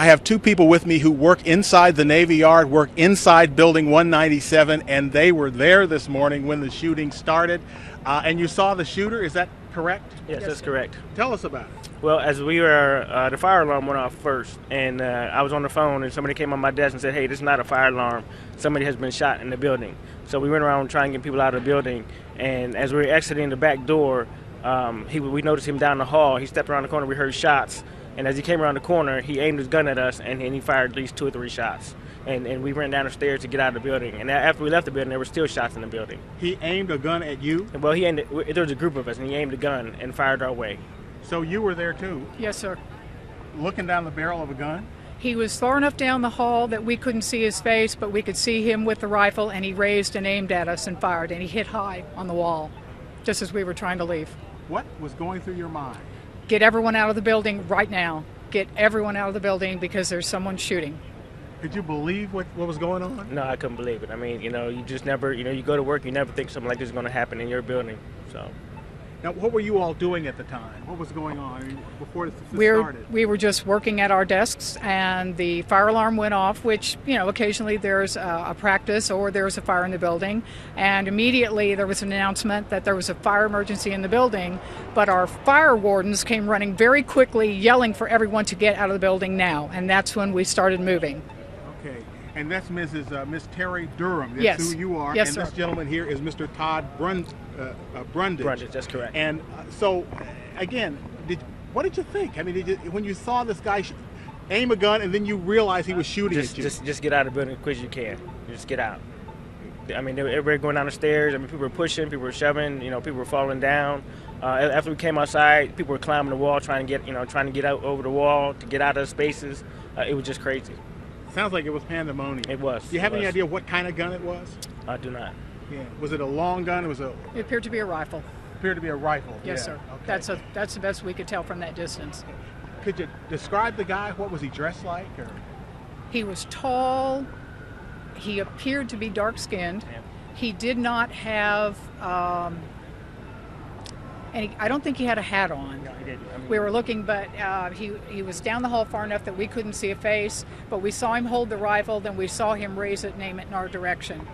I have two people with me who work inside the Navy Yard, work inside Building 197, and they were there this morning when the shooting started. And you saw the shooter, is that correct? Yes, that's correct. Tell us about it. Well, as we were, the fire alarm went off first, and I was on the phone, and somebody came on my desk and said, hey, this is not a fire alarm. Somebody has been shot in the building. So we went around trying to get people out of the building, and as we were exiting the back door, we noticed him down the hall. He stepped around the corner, we heard shots, and as he came around the corner, he aimed his gun at us, and he fired at least 2 or 3 shots. And we ran down the stairs to get out of the building. And after we left the building, there were still shots in the building. He aimed a gun at you? Well, there was a group of us, and he aimed a gun and fired our way. So you were there too? Yes, sir. Looking down the barrel of a gun? He was far enough down the hall that we couldn't see his face, but we could see him with the rifle, and he raised and aimed at us and fired, and he hit high on the wall, just as we were trying to leave. What was going through your mind? Get everyone out of the building right now. Get everyone out of the building because there's someone shooting. Could you believe what was going on? No, I couldn't believe it. I mean, you just never, you go to work, you never think something like this is going to happen in your building. So. Now, what were you all doing at the time? What was going on before this started? We were just working at our desks, and the fire alarm went off, which, occasionally there's a practice or there's a fire in the building. And immediately there was an announcement that there was a fire emergency in the building, but our fire wardens came running very quickly, yelling for everyone to get out of the building now. And that's when we started moving. Okay. And that's Miss Terry Durham. That's yes. who you are. Yes, and sir. This gentleman here is Mr. Todd Brundage. Brundage, that's correct. And so, again, what did you think? I mean, when you saw this guy aim a gun and then you realized he was shooting at you? Just get out of the building as quick as you can. Just get out. I mean, everybody going down the stairs. I mean, people were pushing, people were shoving. People were falling down. After we came outside, people were climbing the wall, trying to get out over the wall to get out of spaces. It was just crazy. Sounds like it was pandemonium. It was. Do you have any idea what kind of gun it was? I do not. Yeah. Was it a long gun? It appeared to be a rifle. Appeared to be a rifle. Yes, yeah. sir. Okay. That's the best we could tell from that distance. Could you describe the guy? What was he dressed like? Or? He was tall. He appeared to be dark-skinned. Yeah. He did not have. I don't think he had a hat on. No, he didn't. We were looking, but he was down the hall far enough that we couldn't see a face. But we saw him hold the rifle, then we saw him raise it and aim it in our direction.